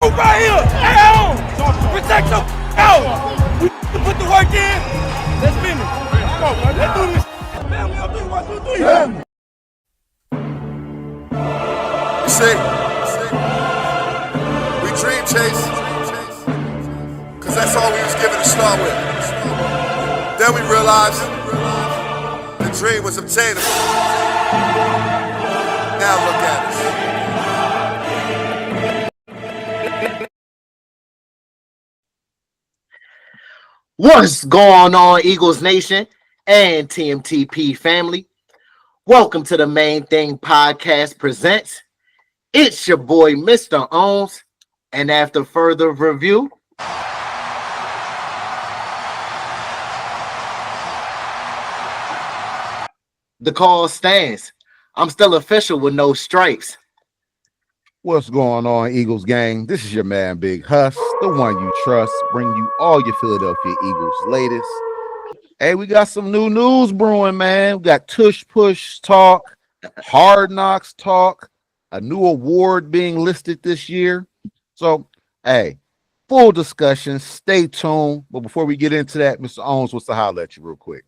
Right here, down. Protect the out. We put the work in. Let's finish. Let's do this. Family, I'll do 1, 2, 3. You see, we dream chase, cause that's all we was given to start with. Then we realized the dream was obtainable. Now look at us. What's going on, Eagles Nation and TMTP family? Welcome to the Main Thing Podcast presents. It's your boy, Mr. Owens. And after further review, the call stands. I'm still official with no stripes. What's going on, Eagles gang? This is your man, Big Huss, the one you trust, bring you all your Philadelphia Eagles latest. Hey, we got some new news brewing, man. We got Tush Push talk, Hard Knocks talk, a new award being listed this year. So, hey, full discussion. Stay tuned. But before we get into that, Mr. Owens wants to holler at you real quick.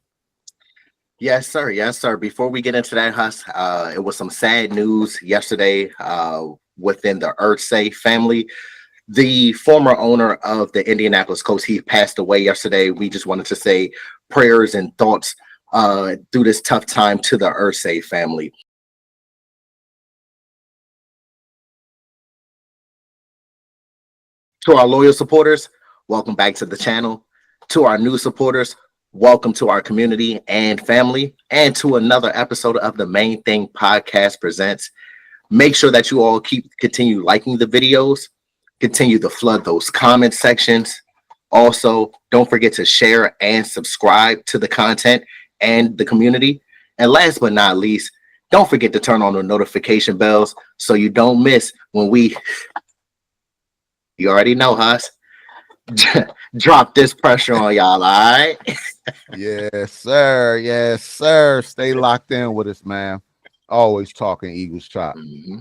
Yes, sir. Yes, sir. Before we get into that, Huss, it was some sad news yesterday within the Earthsay family. The former owner of the Indianapolis Colts, he passed away yesterday. We just wanted to say prayers and thoughts through this tough time to the Earthsay family. To our loyal supporters, welcome back to the channel. To our new supporters, welcome to our community and family, and to another episode of the Main Thing Podcast presents. Make sure that you all continue liking the videos, continue to flood those comment sections. Also, don't forget to share and subscribe to the content and the community. And last but not least, don't forget to turn on the notification bells so you don't miss when we, you already know, Huss, drop this pressure on y'all, all right? Yes, sir. Yes, sir. Stay locked in with us, man. Always talking Eagles chop. Mm-hmm.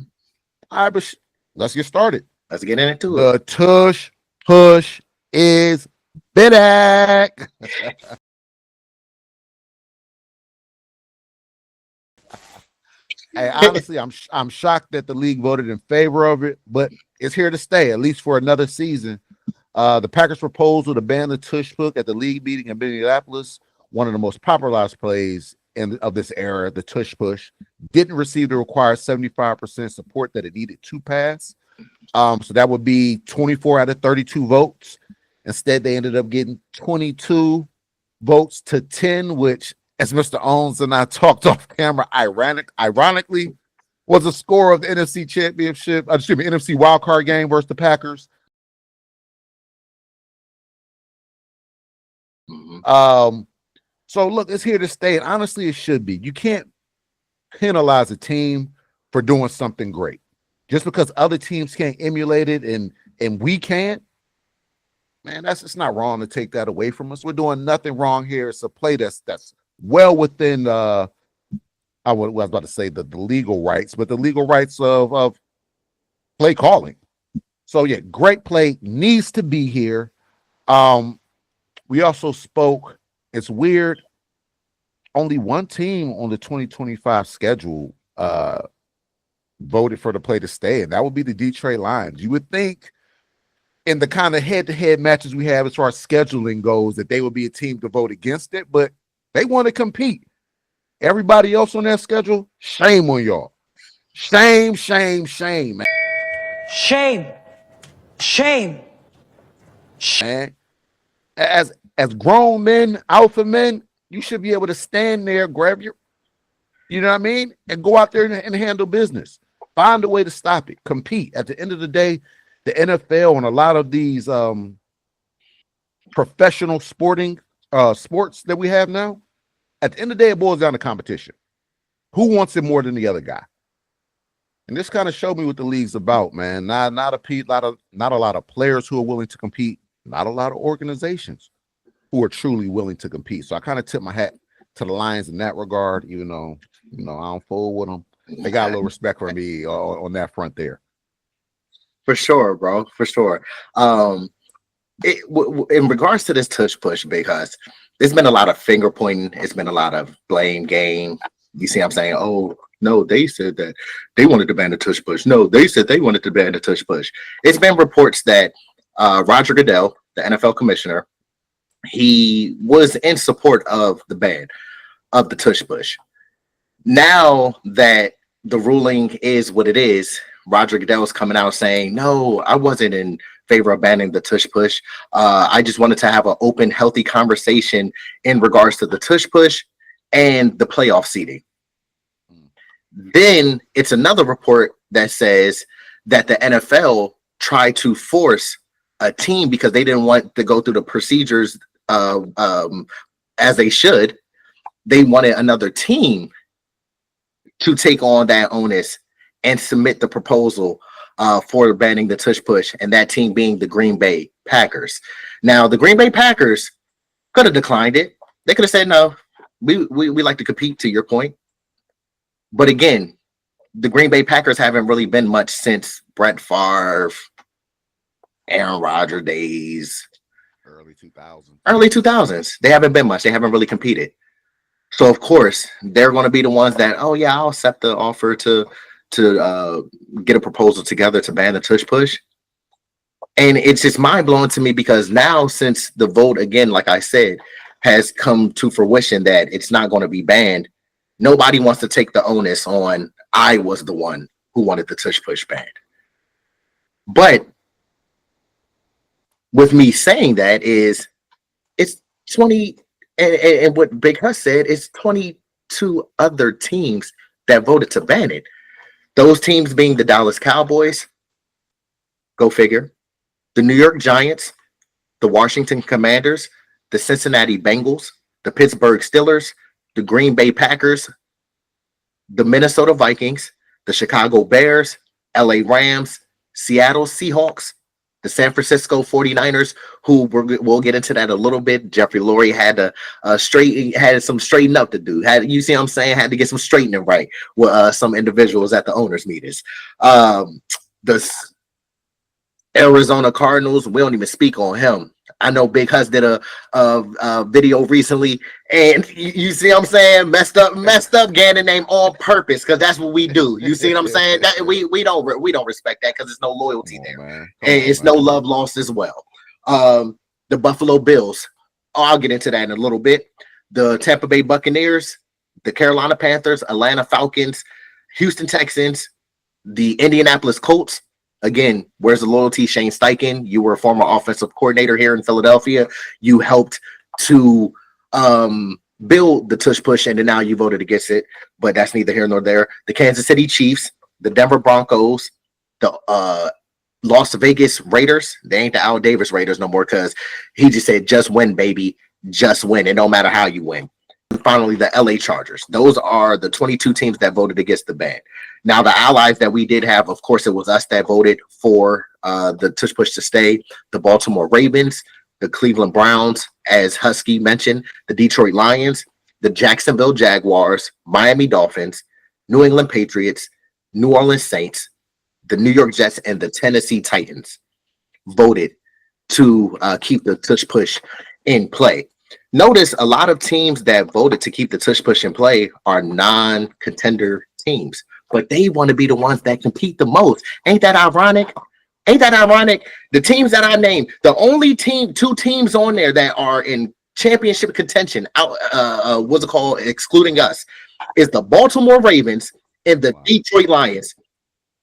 All right, but let's get started. Let's get into The it. Tush Push is back. Hey, honestly, I'm shocked that the league voted in favor of it, but it's here to stay, at least for another season. The Packers' proposal to ban the tush push at the league meeting in Minneapolis, one of the most popularized plays of this era, the tush push, didn't receive the required 75% support that it needed to pass. So that would be 24 out of 32 votes. Instead, they ended up getting 22 votes to 10, which, as Mr. Owens and I talked off camera, ironically, was a score of the NFC Championship, NFC wildcard game versus the Packers. Mm-hmm. So look, it's here to stay, and honestly, it should be. You can't penalize a team for doing something great just because other teams can't emulate it and we can't. Man, it's not wrong to take that away from us. We're doing nothing wrong here. It's a play that's well within I was about to say the legal rights, but the legal rights of play calling. So yeah, great play needs to be here. We also spoke. It's weird. Only one team on the 2025 schedule voted for the play to stay, and that would be the Detroit Lions. You would think in the kind of head-to-head matches we have as far as scheduling goes that they would be a team to vote against it, but they want to compete. Everybody else on that schedule, shame on y'all. Shame, man. Shame. Man. As grown men, alpha men, you should be able to stand there, grab you know what I mean, and go out there and handle business. Find a way to stop it. Compete. At the end of the day, the NFL and a lot of these professional sports that we have now, at the end of the day, it boils down to competition. Who wants it more than the other guy? And this kind of showed me what the league's about, man. Not a lot of players who are willing to compete, not a lot of organizations who are truly willing to compete. So I kind of tip my hat to the Lions in that regard, even though, I don't fool with them. They got a little respect for me on that front there. For sure, bro. For sure. In regards to this tush push, because there's been a lot of finger pointing, it's been a lot of blame game. You see, I'm saying, oh no, they said that they wanted to ban the tush push. No, they said they wanted to ban the tush push. It's been reports that Roger Goodell, the NFL commissioner, he was in support of the ban of the tush push. Now that the ruling is what it is, Roger Goodell is coming out saying, no, I wasn't in favor of banning the tush push. I just wanted to have an open, healthy conversation in regards to the tush push and the playoff seeding. Then it's another report that says that the NFL tried to force a team because they didn't want to go through the procedures as they should. They wanted another team to take on that onus and submit the proposal for banning the tush push, and that team being the Green Bay Packers. Now, the Green Bay Packers could have declined it. They could have said, no, we like to compete, to your point. But again, the Green Bay Packers haven't really been much since Brett Favre, Aaron Rodgers days. Early 2000s. They haven't been much. They haven't really competed. So, of course, they're going to be the ones that, oh, yeah, I'll accept the offer to get a proposal together to ban the tush push. And it's just mind-blowing to me because now, since the vote, again, like I said, has come to fruition that it's not going to be banned, nobody wants to take the onus on, I was the one who wanted the tush push banned. But with me saying that is, it's 20, and what Big Huss said, it's 22 other teams that voted to ban it. Those teams being the Dallas Cowboys, go figure, the New York Giants, the Washington Commanders, the Cincinnati Bengals, the Pittsburgh Steelers, the Green Bay Packers, the Minnesota Vikings, the Chicago Bears, LA Rams, Seattle Seahawks, the San Francisco 49ers, who we'll get into that a little bit. Jeffrey Lurie had to had some straightening up to do. You see what I'm saying? Had to get some straightening right with some individuals at the owners' meetings. The Arizona Cardinals, we don't even speak on him. I know Big Huss did a video recently, and you see what I'm saying? Messed up Gannon name on purpose, because that's what we do. You see what I'm saying? That we don't respect that because there's no loyalty there, and it's no love lost as well. The Buffalo Bills, I'll get into that in a little bit. The Tampa Bay Buccaneers, the Carolina Panthers, Atlanta Falcons, Houston Texans, the Indianapolis Colts. Again, where's the loyalty? Shane Steichen, you were a former offensive coordinator here in Philadelphia. You helped to build the tush push, and then now you voted against it, but that's neither here nor there. The Kansas City Chiefs, the Denver Broncos, the Las Vegas Raiders. They ain't the Al Davis Raiders no more because he just said, just win, baby. Just win. It don't matter how you win. And finally, the LA Chargers. Those are the 22 teams that voted against the ban. Now, the allies that we did have, of course, it was us that voted for the tush push to stay. The Baltimore Ravens, the Cleveland Browns, as Husky mentioned, the Detroit Lions, the Jacksonville Jaguars, Miami Dolphins, New England Patriots, New Orleans Saints, the New York Jets, and the Tennessee Titans voted to keep the tush push in play. Notice a lot of teams that voted to keep the tush push in play are non-contender teams, but they want to be the ones that compete the most. Ain't that ironic? Ain't that ironic? The teams that I named, the only two teams on there that are in championship contention, what's it called, excluding us, is the Baltimore Ravens and the Detroit Lions.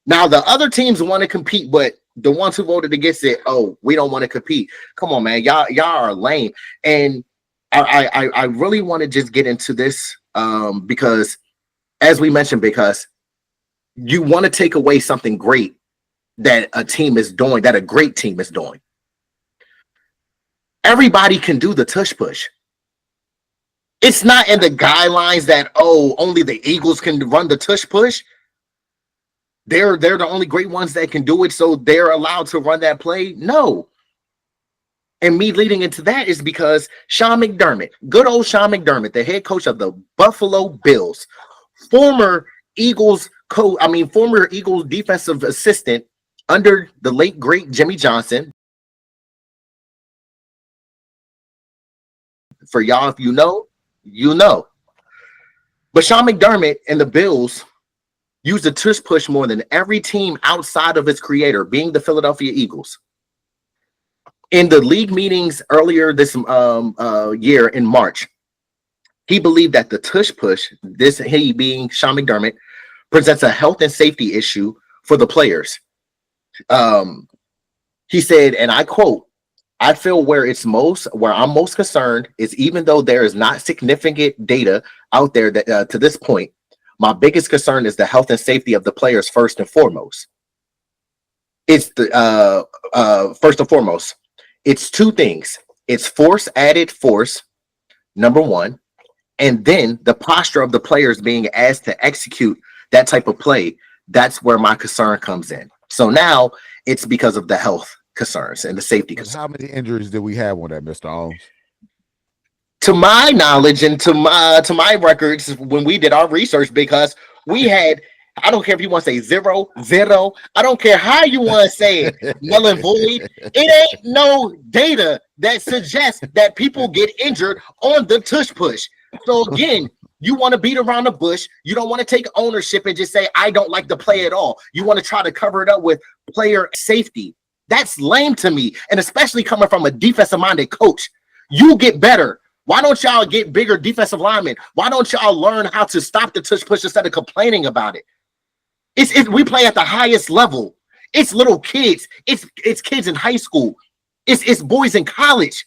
Now, the other teams want to compete, but the ones who voted against it, oh, we don't want to compete. Come on, man. Y'all are lame. And I really want to just get into this because, as we mentioned, because you want to take away something great that a team is doing, that a great team is doing. Everybody can do the tush push. It's not in the guidelines that, oh, only the Eagles can run the tush push. They're the only great ones that can do it, so they're allowed to run that play. No. And me leading into that is because Sean McDermott, good old Sean McDermott, the head coach of the Buffalo Bills, former Eagles defensive assistant under the late great Jimmy Johnson. For y'all, if you know, you know. But Sean McDermott and the Bills used the tush push more than every team outside of its creator, being the Philadelphia Eagles. In the league meetings earlier this year in March, he believed that the tush push, he being Sean McDermott, presents a health and safety issue for the players. He said, and I quote, "I feel where I'm most concerned is even though there is not significant data out there that to this point, my biggest concern is the health and safety of the players first and foremost. It's the first and foremost, it's two things. It's added force, number one, and then the posture of the players being asked to execute that type of play. That's where my concern comes in. So now it's because of the health concerns and the safety concerns." How many injuries did we have on that, Mr. Holmes? To my knowledge and to my records, when we did our research, because we had, I don't care if you want to say zero, I don't care how you want to say it, null and void. It ain't no data that suggests that people get injured on the tush push. So again, you want to beat around the bush. You don't want to take ownership and just say, I don't like the play at all. You want to try to cover it up with player safety. That's lame to me. And especially coming from a defensive-minded coach. You get better. Why don't y'all get bigger defensive linemen? Why don't y'all learn how to stop the tush push instead of complaining about it? We play at the highest level. It's little kids. It's kids in high school. It's boys in college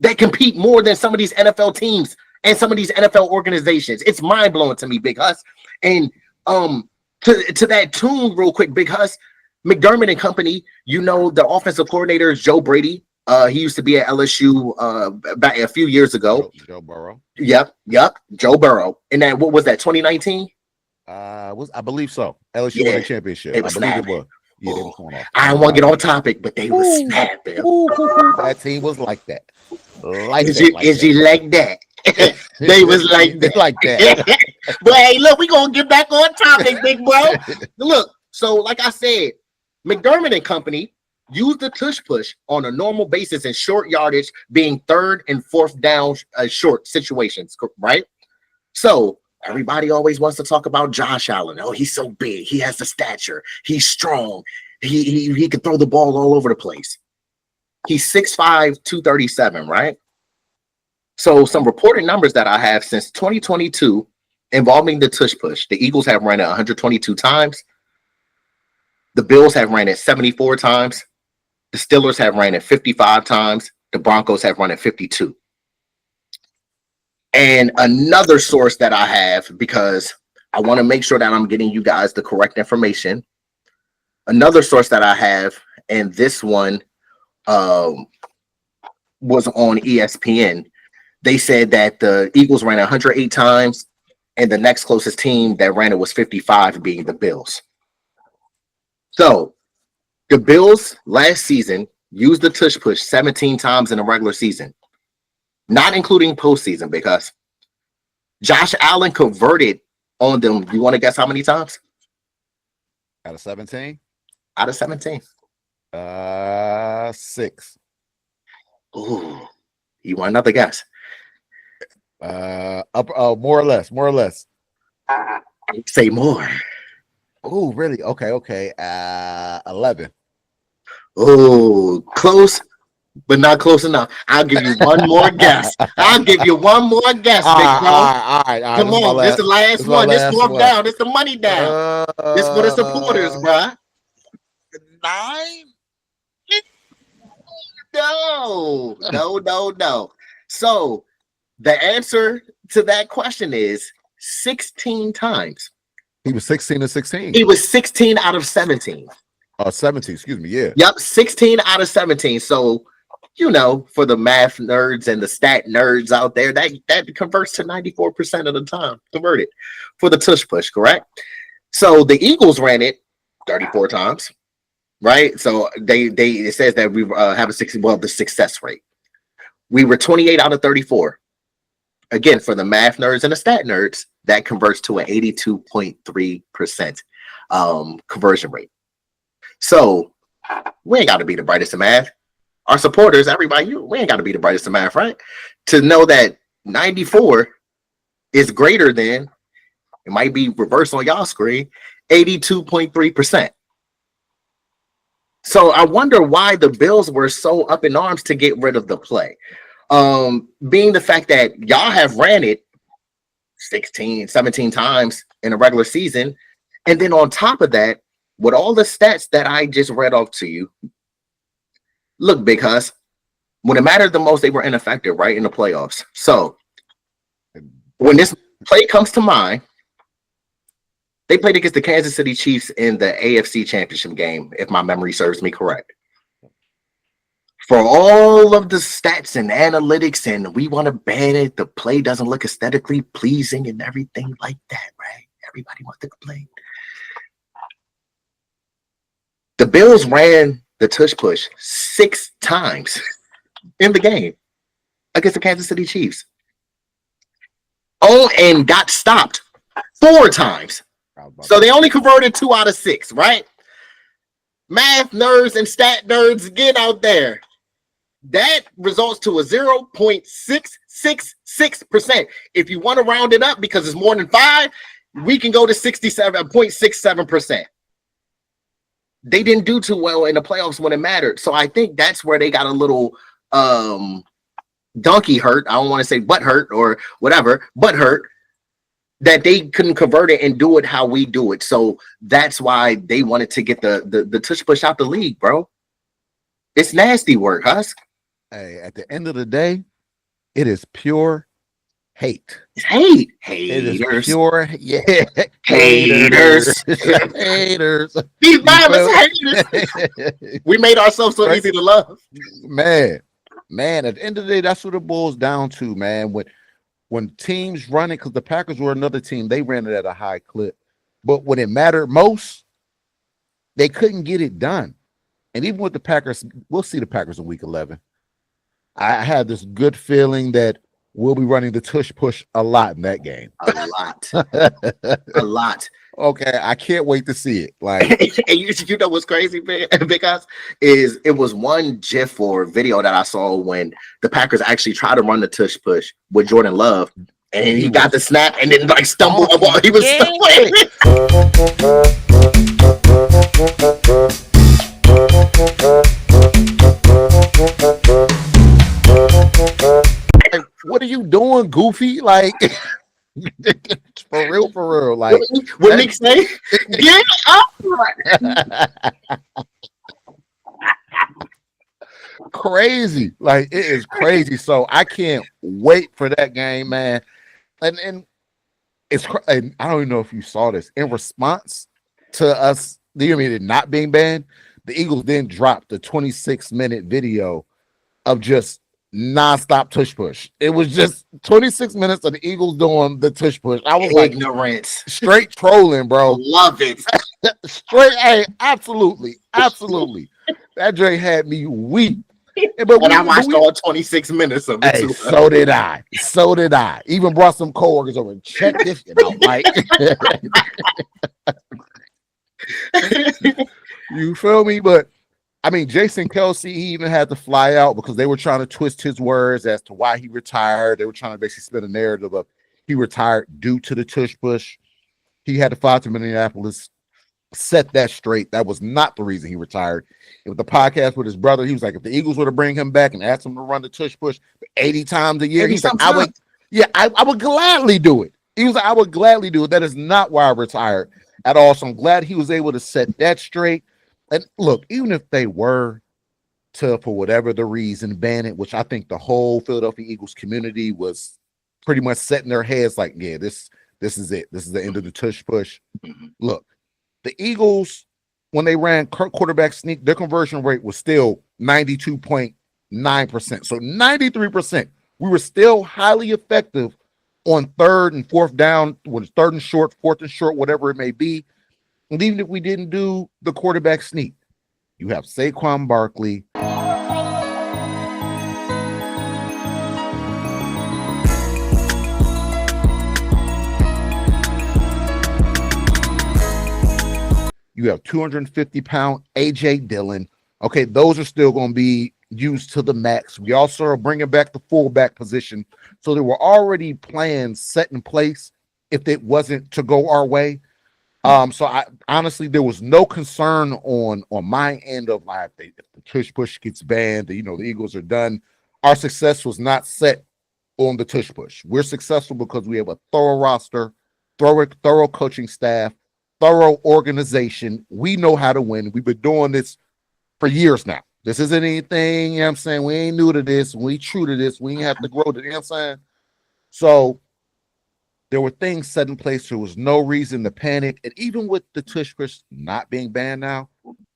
that compete more than some of these NFL teams and some of these NFL organizations. It's mind-blowing to me, Big Hus. And to that tune real quick, Big Hus, McDermott and company, you know, the offensive coordinator is Joe Brady. He used to be at LSU back a few years ago. Joe Burrow. Yep. Joe Burrow. And then what was that, 2019? I believe so. LSU won the championship. It was I believe it was. Yeah, they were going off. I don't want to get on topic, but they was snapping. That team was like that. Is he like that? They was like that. Like that. But hey, look, we gonna get back on topic, big bro. Look, so like I said, McDermott and company use the tush push on a normal basis in short yardage, being third and fourth down short situations, right? So everybody always wants to talk about Josh Allen. Oh, he's so big. He has the stature. He's strong. He can throw the ball all over the place. He's 6'5", 237, right? So some reported numbers that I have since 2022 involving the tush push. The Eagles have run it 122 times. The Bills have ran it 74 times. The Steelers have ran it 55 times. The Broncos have run it 52. And another source that I have, because I want to make sure that I'm getting you guys the correct information. Another source that I have, and this one was on ESPN. They said that the Eagles ran 108 times, and the next closest team that ran it was 55, being the Bills. So the Bills last season used the tush push 17 times in the regular season, not including postseason, because Josh Allen converted on them. You want to guess how many times? Out of 17? Out of 17. 6. Ooh, you want another guess? More or less. Say more. Oh, really? Okay. 11. Oh, close, but not close enough. I'll give you one more guess. Big bro. All right. Come on, this is the last one. This fourth down. This the money down. This for the supporters, bruh. 9? No. So the answer to that question is 16 times. He was 16 to 16. He was 16 out of 17. 17, excuse me, yeah. Yep, 16 out of 17. So, you know, for the math nerds and the stat nerds out there, that converts to 94% of the time converted for the tush push, correct? So the Eagles ran it 34 times, right? So it says that we have the success rate. We were 28 out of 34. Again, for the math nerds and the stat nerds, that converts to an 82.3% conversion rate. So we ain't got to be the brightest in math. Our supporters, everybody, we ain't got to be the brightest in math, right? To know that 94 is greater than, it might be reversed on y'all screen, 82.3%. So I wonder why the Bills were so up in arms to get rid of the play. Being the fact that y'all have ran it 16, 17 times in a regular season. And then on top of that, with all the stats that I just read off to you, look, because when it mattered the most, they were ineffective, right, in the playoffs. So when this play comes to mind, they played against the Kansas City Chiefs in the AFC Championship game, if my memory serves me correct. For all of the stats and analytics, and we want to ban it, the play doesn't look aesthetically pleasing and everything like that, right? Everybody wants to complain. The Bills ran the tush push 6 times in the game against the Kansas City Chiefs. Oh, and got stopped 4 times. So they only converted 2 out of 6, right? Math nerds and stat nerds, get out there. That results to a 0.666%. If you want to round it up because it's more than 5, we can go to 67.67%. They didn't do too well in the playoffs when it mattered. So I think that's where they got a little donkey hurt. I don't want to say butt hurt or whatever, butt hurt, that they couldn't convert it and do it how we do it. So that's why they wanted to get the tush push out the league, bro. It's nasty work, Husk. Hey, at the end of the day, it is pure hate. It's hate. Haters. It is pure haters. Haters. These violence haters. We made ourselves so easy to love. Man, at the end of the day, that's what it boils down to, man. When teams run it, because the Packers were another team, they ran it at a high clip. But when it mattered most, they couldn't get it done. And even with the Packers, we'll see the Packers in week 11. I had this good feeling that we'll be running the tush push a lot in that game. A lot. Okay, I can't wait to see it. Like, and you know what's crazy, because is it was one GIF or video that I saw when the Packers actually tried to run the tush push with Jordan Love, and he got the snap and then like stumbled. He was stumbling. What are you doing, Goofy? Like, for real. Like, what Nick say? Get up! Crazy. Like, it is crazy. So I can't wait for that game, man. And it's, and I don't even know if you saw this. In response to us, it not being banned, the Eagles then dropped the 26-minute video of just nonstop tush push. It was just 26 minutes of the Eagles doing the tush push. I was like, ignorance, straight trolling, bro. Love it. Straight, hey, absolutely. That Dre had me weak. But I watched all 26 minutes of it. Hey, so did I. Even brought some coworkers over and checked this out, Mike. You feel me? But I mean, Jason Kelcey, he even had to fly out because they were trying to twist his words as to why he retired. They were trying to basically spin a narrative of he retired due to the tush push. He had to fly to Minneapolis, set that straight. That was not the reason he retired. And with the podcast with his brother, he was like, if the Eagles were to bring him back and ask him to run the tush push 80 times a year, he's like, I would gladly do it. He was like, I would gladly do it. That is not why I retired at all. So I'm glad he was able to set that straight. And look, even if they were to, for whatever the reason, ban it, which I think the whole Philadelphia Eagles community was pretty much setting their heads like, yeah, this is it. This is the end of the tush push. Look, the Eagles, when they ran quarterback sneak, their conversion rate was still 92.9%. So 93%. We were still highly effective on 3rd and 4th down, when it's 3rd and short, 4th and short, whatever it may be. And even if we didn't do the quarterback sneak, you have Saquon Barkley. You have 250-pound A.J. Dillon. Okay, those are still going to be used to the max. We also are bringing back the fullback position. So there were already plans set in place if it wasn't to go our way. So I honestly, there was no concern on my end of like if the tush push gets banned, the Eagles are done. Our success was not set on the tush push. We're successful because we have a thorough roster, thorough coaching staff, thorough organization. We know how to win. We've been doing this for years now. This isn't anything, you know what I'm saying? We ain't new to this. We true to this. We ain't have to grow to, you know what I'm saying? So there were things set in place. There was no reason to panic. And even with the tush push not being banned now,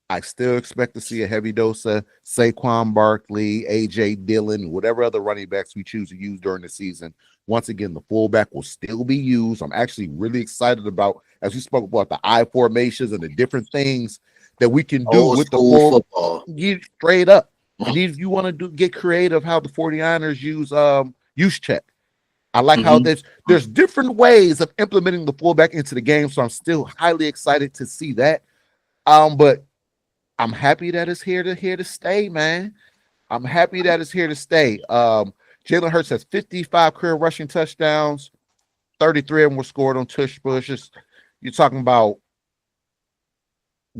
I still expect to see a heavy dose of Saquon Barkley, A.J. Dillon, whatever other running backs we choose to use during the season. Once again, the fullback will still be used. I'm actually really excited about, as we spoke about, the I formations and the different things that we can do Old with the school football. You straight up. And if you want to get creative, how the 49ers use check. I like how there's different ways of implementing the fullback into the game. So I'm still highly excited to see that. But I'm happy that it's here to stay, man. I'm happy that it's here to stay. Jalen Hurts has 55 career rushing touchdowns. 33 of them were scored on tush pushes. You're talking about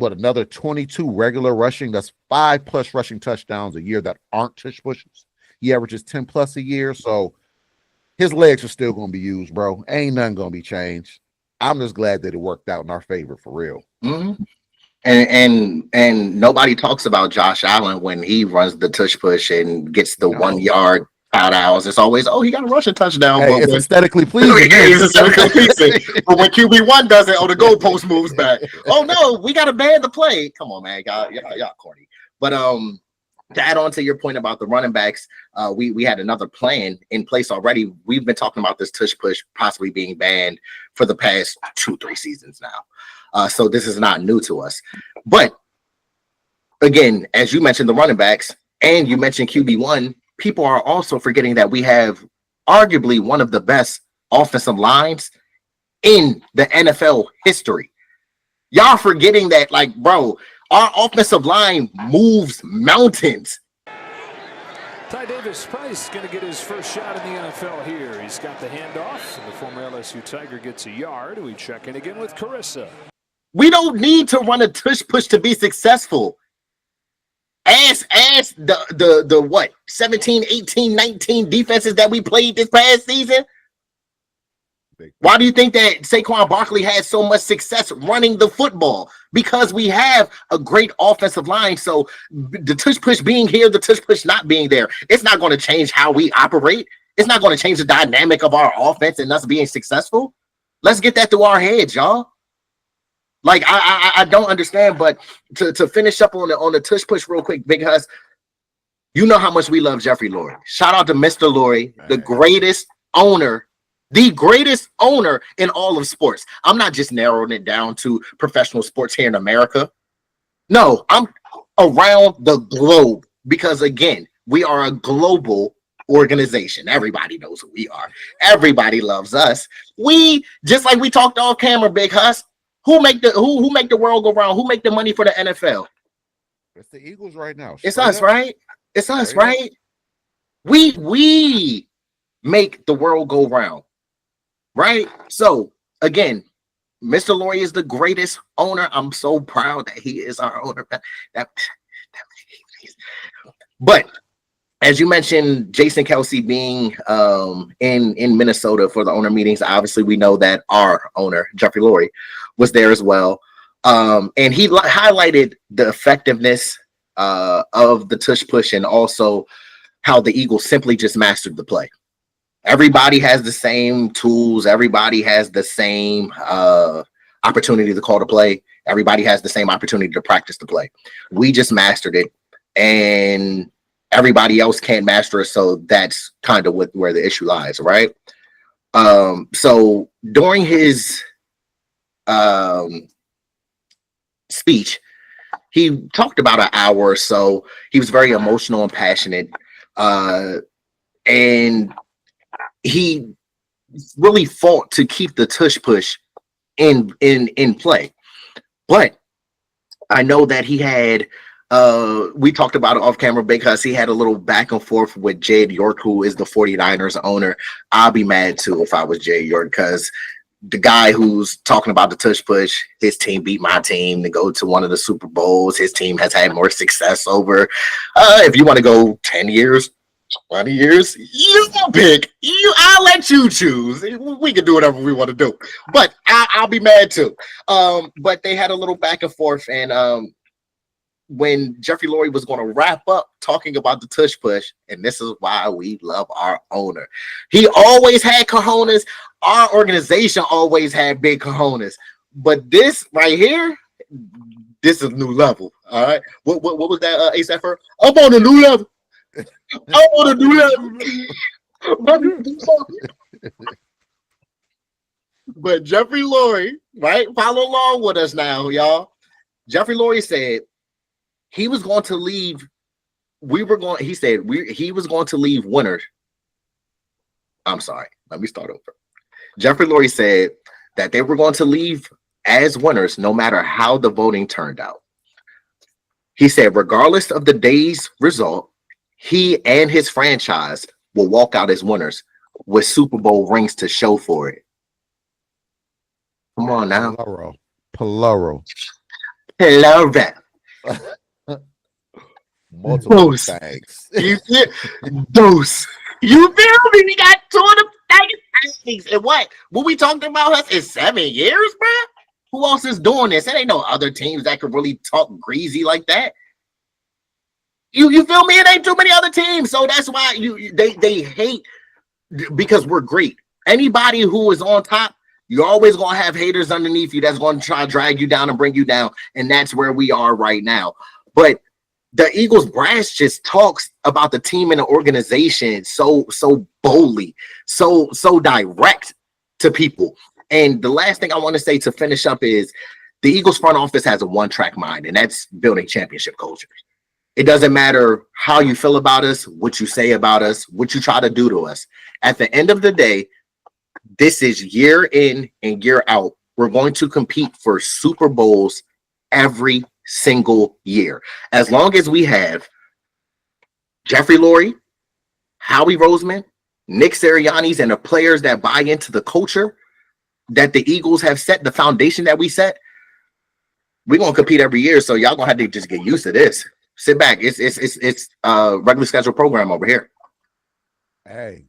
another 22 regular rushing. That's 5+ rushing touchdowns a year that aren't tush pushes. He averages 10+ a year. So his legs are still going to be used, bro. Ain't nothing going to be changed. I'm just glad that it worked out in our favor for real. Mm-hmm. And nobody talks about Josh Allen when he runs the tush push and gets the 1 yard out hours. It's always, he got a rushing touchdown. Hey, it's aesthetically pleasing. It's aesthetically pleasing. But when QB1 does it, the goalpost moves back. Oh no, we got to ban the play. Come on, man, y'all corny. But to add on to your point about the running backs, we had another plan in place already. We've been talking about this tush push possibly being banned for the past 2-3 seasons now. So this is not new to us. But again, as you mentioned, the running backs and you mentioned QB1, people are also forgetting that we have arguably one of the best offensive lines in the NFL history. Y'all forgetting that, like, bro, our offensive line moves mountains. Ty Davis Price going to get his first shot in the NFL here. He's got the handoff, and the former LSU Tiger gets a yard. We check in again with Carissa. We don't need to run a tush push to be successful. Ask the what 17, 18, 19 defenses that we played this past season. Why do you think that Saquon Barkley had so much success running the football? Because we have a great offensive line. So the tush push being here, the tush push not being there, it's not going to change how we operate. It's not going to change the dynamic of our offense and us being successful. Let's get that through our heads, y'all. Like, I don't understand, but to finish up on the tush push real quick, because you know how much we love Jeffrey Lurie. Shout out to Mr. Lurie, the greatest owner in all of sports. I'm not just narrowing it down to professional sports here in America. No, I'm around the globe, because again, we are a global organization. Everybody knows who we are. Everybody loves us. We, just like we talked off camera, Big Huss, who make the world go round? Who make the money for the NFL? It's the Eagles right now. It's us, right? It's us, right? We make the world go round, right? So again, Mr. Lurie is the greatest owner. I'm so proud that he is our owner. But as you mentioned, Jason Kelcey being in Minnesota for the owner meetings, obviously we know that our owner, Jeffrey Lurie, was there as well. And he highlighted the effectiveness of the tush push and also how the Eagles simply just mastered the play. Everybody has the same tools. Everybody has the same opportunity to call the play. Everybody has the same opportunity to practice the play. We just mastered it, and everybody else can't master it. So that's kind of where the issue lies, right? So during his speech, he talked about an hour or so. He was very emotional and passionate, and he really fought to keep the tush push in play. But I know that he had we talked about it off camera because he had a little back and forth with Jed York, who is the 49ers owner. I'll be mad too if I was Jed York, because the guy who's talking about the tush push, his team beat my team to go to one of the Super Bowls. His team has had more success over. If you want to go 10 years, 20 years, you pick. I'll let you choose. We can do whatever we want to do. But I'll be mad too. But they had a little back and forth, and when Jeffrey Lurie was going to wrap up talking about the tush push, and this is why we love our owner. He always had cojones. Our organization always had big cojones. But this right here, this is new level. All right. What was that, ASAP? I'm on a new level. I'm on a new level. But Jeffrey Lurie, right? Follow along with us now, y'all. Jeffrey Lurie said, he was going to leave. He said he was going to leave winners. I'm sorry. Let me start over. Jeffrey Lurie said that they were going to leave as winners no matter how the voting turned out. He said, regardless of the day's result, he and his franchise will walk out as winners with Super Bowl rings to show for it. Come on now. Palaro. Multiple things. Dose. You feel me? We got two of them things. And what we talking about is 7 years, bro? Who else is doing this? There ain't no other teams that could really talk greasy like that. You feel me? It ain't too many other teams. So that's why they hate, because we're great. Anybody who is on top, you're always going to have haters underneath you that's going to try to drag you down and bring you down. And that's where we are right now. But the Eagles brass just talks about the team and the organization so boldly, so direct to people. And the last thing I want to say to finish up is the Eagles front office has a one-track mind, and that's building championship culture. It doesn't matter how you feel about us, what you say about us, what you try to do to us. At the end of the day, this is year in and year out. We're going to compete for Super Bowls every single year. As long as we have Jeffrey Lurie, Howie Roseman, Nick Sirianni's, and the players that buy into the culture that the Eagles have set, the foundation that we set, we're going to compete every year. So y'all going to have to just get used to this. Sit back. It's a regular schedule program over here. Hey,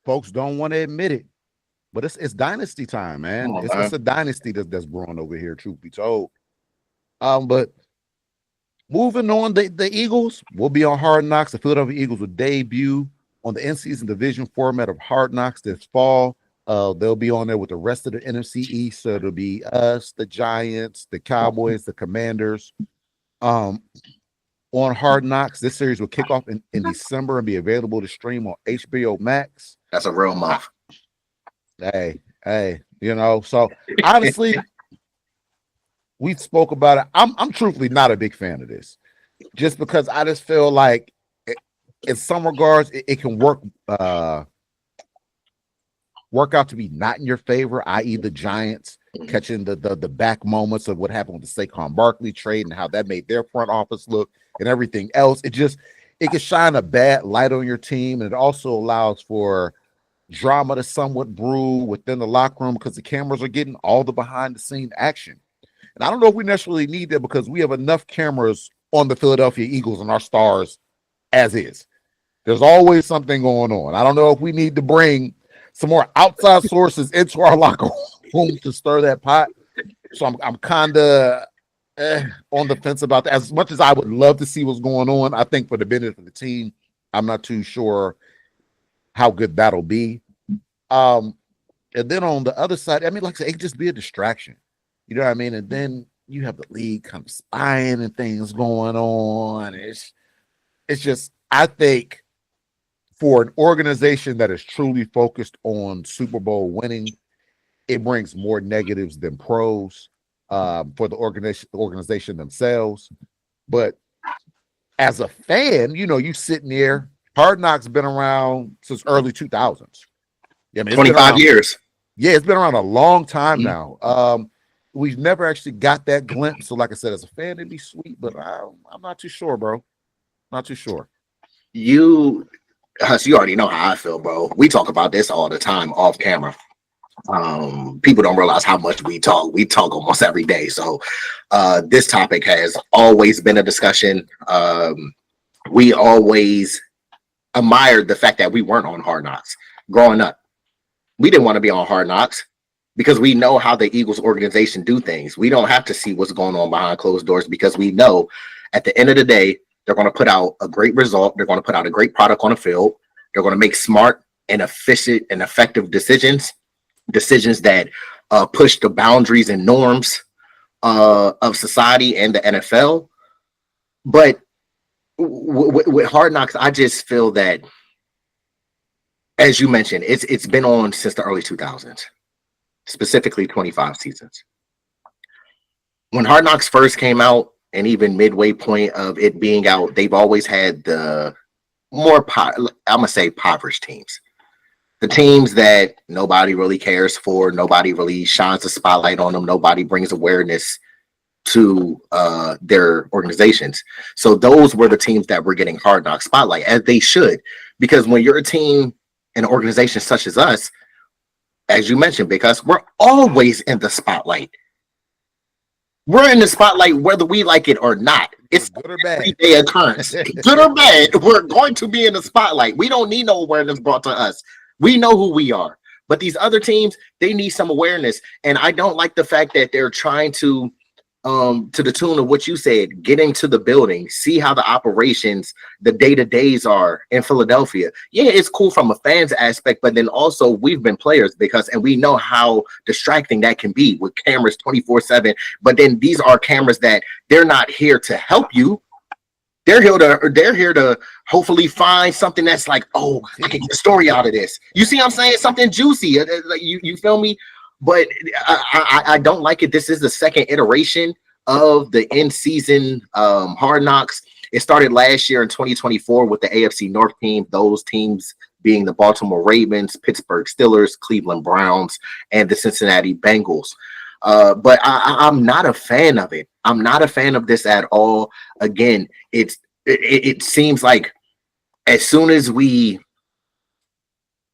folks don't want to admit it, but it's dynasty time, man. It's a dynasty that's brewing over here, truth be told. But moving on, the Eagles will be on Hard Knocks. The Philadelphia Eagles will debut on the in-season division format of Hard Knocks this fall. They'll be on there with the rest of the NFC East. So it'll be us, the Giants, the Cowboys, the Commanders. On Hard Knocks, this series will kick off in December and be available to stream on HBO Max. That's a real month. Hey, so honestly, we spoke about it. I'm truthfully not a big fan of this, just because I just feel like in some regards it can work out to be not in your favor, i.e. the Giants catching the back moments of what happened with the Saquon Barkley trade and how that made their front office look and everything else. It can shine a bad light on your team, and it also allows for drama to somewhat brew within the locker room because the cameras are getting all the behind the scene action. And I don't know if we necessarily need that because we have enough cameras on the Philadelphia Eagles and our stars as is. There's always something going on. I don't know if we need to bring some more outside sources into our locker room to stir that pot. So I'm kind of on the fence about that. As much as I would love to see what's going on, I think for the benefit of the team, I'm not too sure how good that'll be. And then on the other side, I mean, like I said, it could just be a distraction. You know what I mean? And then you have the league kind of spying and things going on. It's just, I think for an organization that is truly focused on Super Bowl winning, it brings more negatives than pros for the organization themselves. But as a fan, you sitting there, Hard Knocks been around since early 2000s. Yeah, I mean, 25 years. Yeah, it's been around a long time now. we've never actually got that glimpse. So, like I said, as a fan, it'd be sweet, but I'm not too sure, bro. Not too sure. Huss, you already know how I feel, bro. We talk about this all the time off camera. People don't realize how much we talk. We talk almost every day. So this topic has always been a discussion. We always admired the fact that we weren't on Hard Knocks growing up. We didn't want to be on Hard Knocks because we know how the Eagles organization do things. We don't have to see what's going on behind closed doors because we know at the end of the day, they're going to put out a great result. They're going to put out a great product on the field. They're going to make smart and efficient and effective decisions that push the boundaries and norms of society and the NFL. But with Hard Knocks, I just feel that, as you mentioned, it's been on since the early 2000s, specifically 25 seasons. When Hard Knocks first came out, and even midway point of it being out, they've always had the more, I'm going to say, impoverished teams. The teams that nobody really cares for, nobody really shines a spotlight on them, nobody brings awareness to their organizations. So those were the teams that were getting Hard Knocks spotlight, as they should. Because when you're a team, an organization such as us, as you mentioned, because we're always in the spotlight. We're in the spotlight whether we like it or not. It's good or bad. Everyday occurrence. Good or bad, we're going to be in the spotlight. We don't need no awareness brought to us. We know who we are. But these other teams, they need some awareness. And I don't like the fact that they're trying to the tune of what you said, get into the building, see how the operations, the day-to-days are in Philadelphia. Yeah, it's cool from a fan's aspect, but then also we've been players and we know how distracting that can be with cameras 24/7. But then these are cameras that they're not here to help you. They're here to hopefully find something that's like, oh, I can get a story out of this. You see what I'm saying? Something juicy. You feel me? But I don't like it. This is the second iteration of the in-season Hard Knocks. It started last year in 2024 with the AFC North team, those teams being the Baltimore Ravens, Pittsburgh Steelers, Cleveland Browns, and the Cincinnati Bengals. But I'm not a fan of it. I'm not a fan of this at all. Again, it seems like as soon as we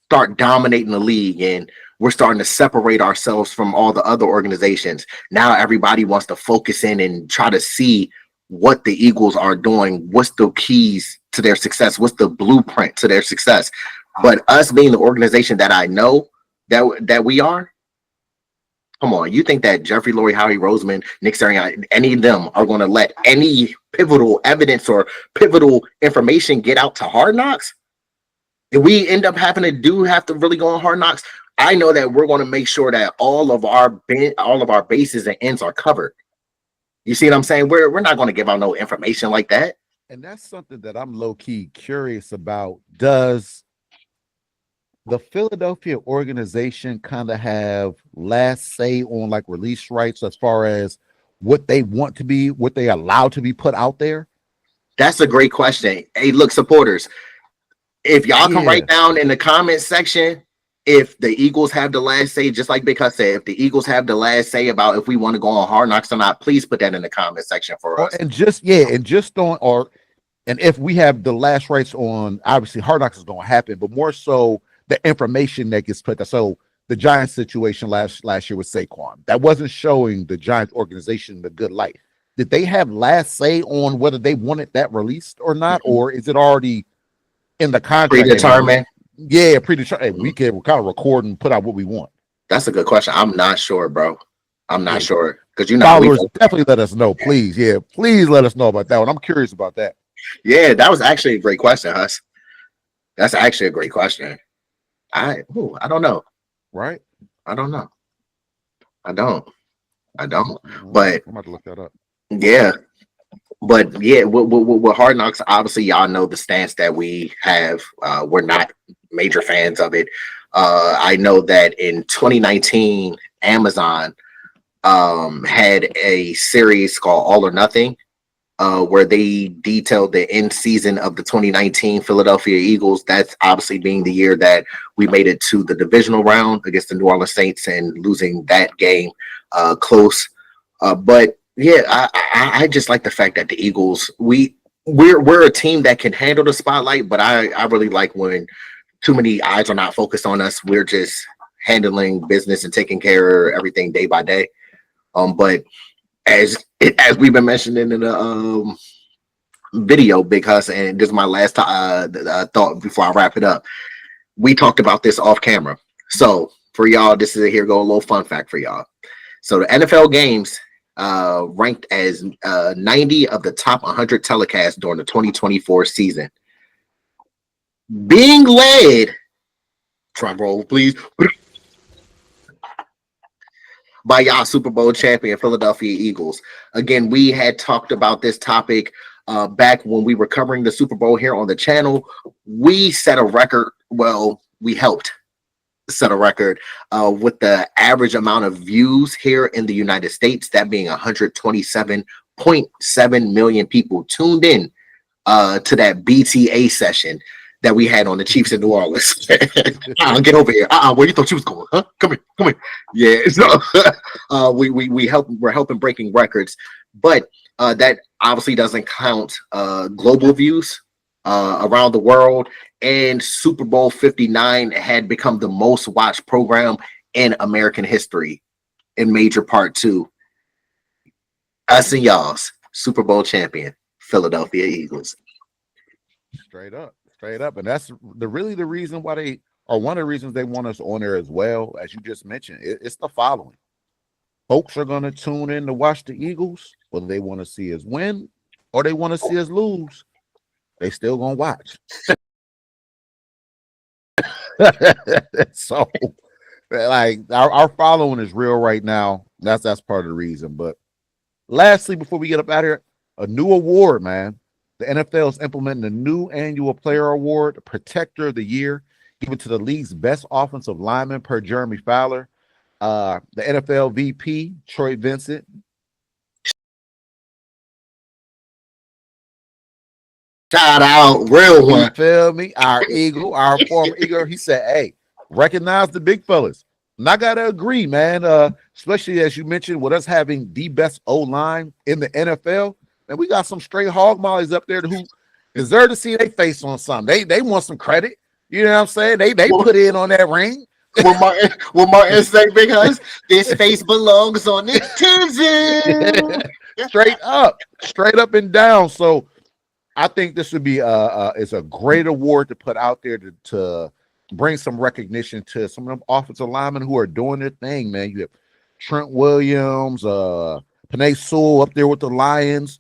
start dominating the league and we're starting to separate ourselves from all the other organizations, now everybody wants to focus in and try to see what the Eagles are doing. What's the keys to their success? What's the blueprint to their success? But us being the organization that I know that we are, come on, you think that Jeffrey Lurie, Howie Roseman, Nick Sirianni, any of them are going to let any pivotal evidence or pivotal information get out to Hard Knocks? If we end up having to really go on Hard Knocks, I know that we're going to make sure that all of our bases and ends are covered. You see what I'm saying? We're not going to give out no information like that. And that's something that I'm low-key curious about. Does the Philadelphia organization kind of have last say on like release rights as far as what they want to be, what they allow to be put out there? That's a great question. Hey, look, supporters, if y'all can write down in the comment section if the Eagles have the last say, just like Big Hut said, if the Eagles have the last say about if we want to go on Hard Knocks or not, please put that in the comment section for us. And if we have the last rights on, obviously Hard Knocks is going to happen, but more so the information that gets put there. So the Giants situation last year with Saquon, that wasn't showing the Giants organization the good light. Did they have last say on whether they wanted that released or not, or is it already in the contract? Predetermined. Yeah, predetermined. We can kind of record and put out what we want. That's a good question. I'm not sure, bro. I'm not sure because followers definitely let us know, please. Yeah, please let us know about that one. I'm curious about that. Yeah, that was actually a great question, Huss. That's actually a great question. I don't know. Right? I don't know. I don't. But I'm about to look that up. Yeah. But yeah, with Hard Knocks, obviously y'all know the stance that we have. We're not major fans of it. I know that in 2019, Amazon had a series called All or Nothing, where they detailed the end season of the 2019 Philadelphia Eagles. That's obviously being the year that we made it to the divisional round against the New Orleans Saints and losing that game close. But yeah, I just like the fact that the Eagles, we're a team that can handle the spotlight, but I really like when too many eyes are not focused on us. We're just handling business and taking care of everything day by day. But as we've been mentioning in the video, because and this is my last thought before I wrap it up. We talked about this off camera. So for y'all, this is here go a little fun fact for y'all. So the NFL games ranked as 90 of the top 100 telecasts during the 2024 season, being led, drum roll please, by y'all Super Bowl champion Philadelphia Eagles. Again, we had talked about this topic back when we were covering the Super Bowl here on the channel. We set a record. Well, we helped set a record with the average amount of views here in the United States, that being 127.7 million people tuned in to that BTA session that we had on the Chiefs in New Orleans. Get over here. Where you thought you was going? Huh? Come here. Yeah. So we're helping breaking records, but that obviously doesn't count global views around the world. And Super Bowl 59 had become the most watched program in American history, in major part to us and y'all's Super Bowl champion Philadelphia Eagles. Straight up. And that's the reason why they are one of the reasons they want us on there as well. As you just mentioned, it's the following. Folks are going to tune in to watch the Eagles, whether they want to see us win or they want to see us lose. They still going to watch. So, like, our following is real right now. That's part of the reason. But lastly, before we get up out of here, a new award, man. The NFL is implementing a new annual player award, Protector of the Year, given to the league's best offensive lineman per Jeremy Fowler. The NFL VP, Troy Vincent. Shout out, real one. You feel me? Our Eagle, our former Eagle. He said, hey, recognize the big fellas. And I got to agree, man, especially as you mentioned, with us having the best O-line in the NFL. And we got some straight hog mollies up there who deserve to see their face on something. They want some credit. You know what I'm saying? They put in on that ring. Will Martin say, because this face belongs on this TV. Straight up and down. So I think this would be is a great award to put out there to bring some recognition to some of them offensive linemen who are doing their thing, man. You have Trent Williams, Penei Sewell up there with the Lions.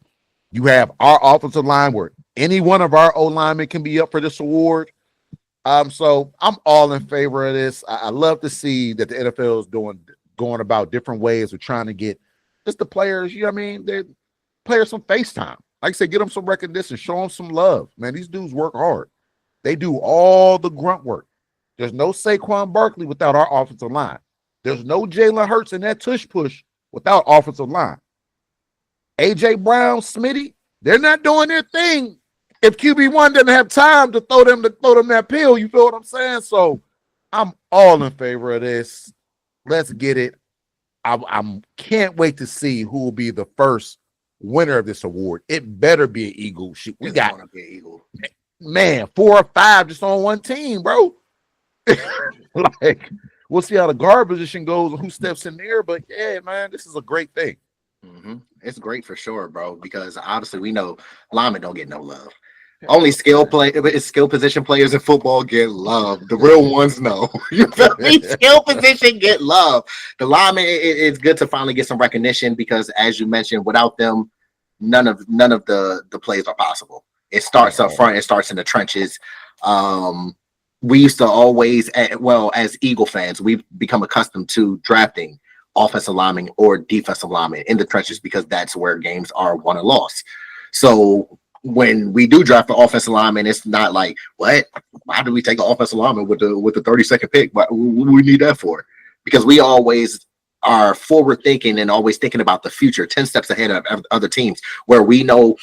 You have our offensive line where any one of our O-linemen can be up for this award. So I'm all in favor of this. I love to see that the NFL is going about different ways of trying to get just the players, you know what I mean? They're players some face time. Like I said, get them some recognition, show them some love. Man, these dudes work hard. They do all the grunt work. There's no Saquon Barkley without our offensive line. There's no Jalen Hurts in that tush push without offensive line. AJ Brown, Smitty, they're not doing their thing if QB1 doesn't have time to throw them that pill. You feel what I'm saying? So I'm all in favor of this. Let's get it. I can't wait to see who will be the first winner of this award. It better be an Eagle. We got an Eagle. Man, 4 or 5 just on one team, bro. Like, we'll see how the guard position goes and who steps in there. But yeah, man, this is a great thing. Mm-hmm. It's great for sure, bro, because obviously we know linemen don't get no love. Only skill position players in football get love. The real ones know. You feel me? Skill position get love. The linemen, it's good to finally get some recognition because, as you mentioned, without them, none of the plays are possible. It starts up front. It starts in the trenches. We used to always, as Eagle fans, we've become accustomed to drafting offensive linemen or defensive linemen in the trenches because that's where games are won and lost. So when we do draft the offensive lineman, it's not like, what? Why do we take an offensive lineman with the 32nd pick? What we need that for? Because we always are forward thinking and always thinking about the future, 10 steps ahead of other teams, where we know,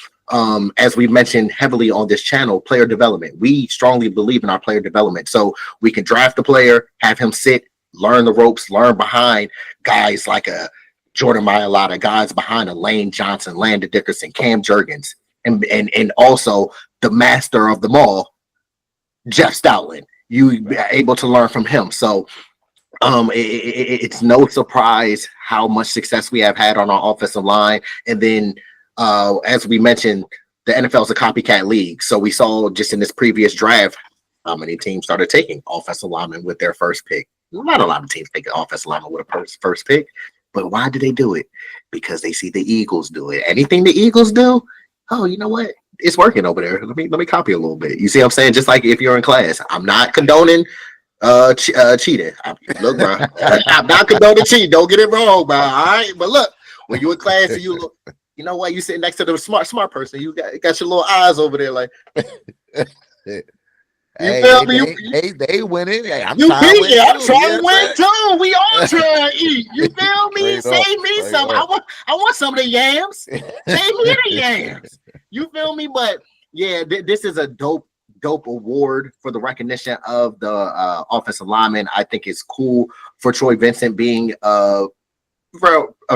as we mentioned heavily on this channel, player development. We strongly believe in our player development. So we can draft the player, have him sit, learn the ropes, learn behind guys like a Jordan Mailata, guys behind him, Lane Johnson, Landon Dickerson, Cam Jurgens, and also the master of them all, Jeff Stoutland. You are able to learn from him. So it's no surprise how much success we have had on our offensive line. And then, as we mentioned, the NFL is a copycat league. So we saw just in this previous draft how many teams started taking offensive linemen with their first pick. Not a lot of teams take an offensive lineman with a first pick. But why do they do it? Because they see the Eagles do it. Anything the Eagles do, oh, you know what? It's working over there. Let me copy a little bit. You see what I'm saying? Just like if you're in class, I'm not condoning cheating. Look, bro, I'm not condoning cheating. Don't get it wrong, bro. All right, but look, when you in class and you know what? You sitting next to the smart person. You got your little eyes over there, like. You feel me? They winning. Hey, I'm trying to win too. We all trying to eat. You feel me? Save me some. I want some of the yams. Save me the yams. You feel me? But yeah, this is a dope award for the recognition of the offensive lineman. I think it's cool for Troy Vincent being a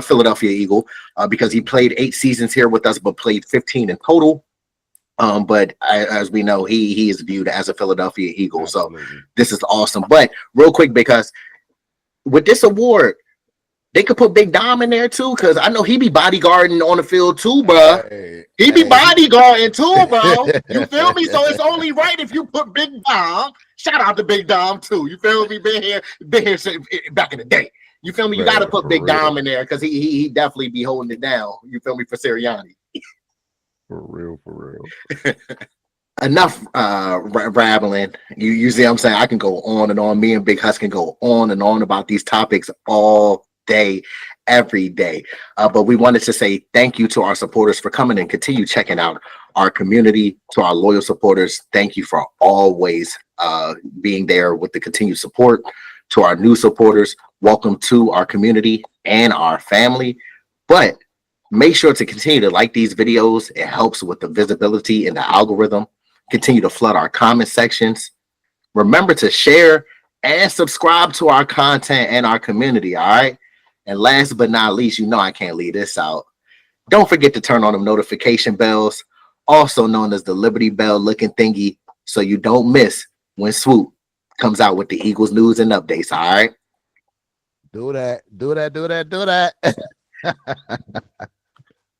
Philadelphia Eagle because he played 8 seasons here with us, but played 15 in total. But as we know, he is viewed as a Philadelphia Eagle. Absolutely. So this is awesome. But real quick, because with this award, they could put Big Dom in there too, because I know he be bodyguarding on the field too, bro. He be bodyguarding too, bro. You feel me? So it's only right if you put Big Dom. Shout out to Big Dom too. You feel me? Been here back in the day. You feel me? You got to put Big Dom in there because he definitely be holding it down. You feel me? For Sirianni. For real. Enough rambling. You see what I'm saying? I can go on and on. Me and Big Hus can go on and on about these topics all day, every day. But we wanted to say thank you to our supporters for coming and continue checking out our community. To our loyal supporters, thank you for always being there with the continued support. To our new supporters, welcome to our community and our family. But make sure to continue to like these videos. It helps with the visibility in the algorithm. Continue to flood our comment sections. Remember to share and subscribe to our content and our community, all right? And last but not least, you know I can't leave this out. Don't forget to turn on them notification bells, also known as the Liberty Bell looking thingy, so you don't miss when Swoop comes out with the Eagles news and updates, all right? Do that.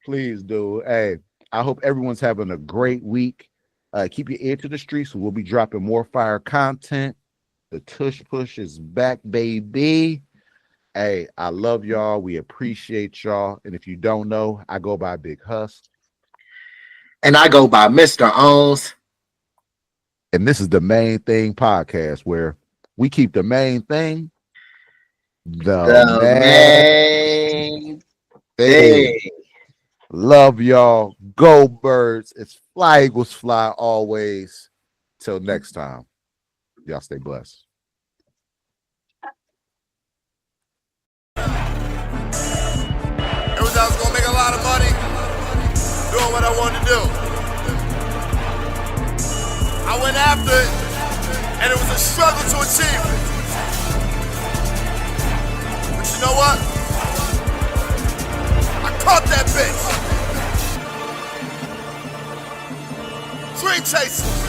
Please do. Hey, I hope everyone's having a great week. Keep your ear to the streets. We'll be dropping more fire content. The Tush Push is back, baby. Hey, I love y'all. We appreciate y'all. And if you don't know, I go by Big Hus. And I go by Mr. Owns. And this is the Main Thing podcast, where we keep the main thing the main thing. Love y'all. Go Birds. It's Fly Eagles Fly always. Till next time. Y'all stay blessed. It was I was gonna make a lot of money doing what I wanted to do. I went after it, and it was a struggle to achieve it. But you know what? I caught that bitch. Dream chasing.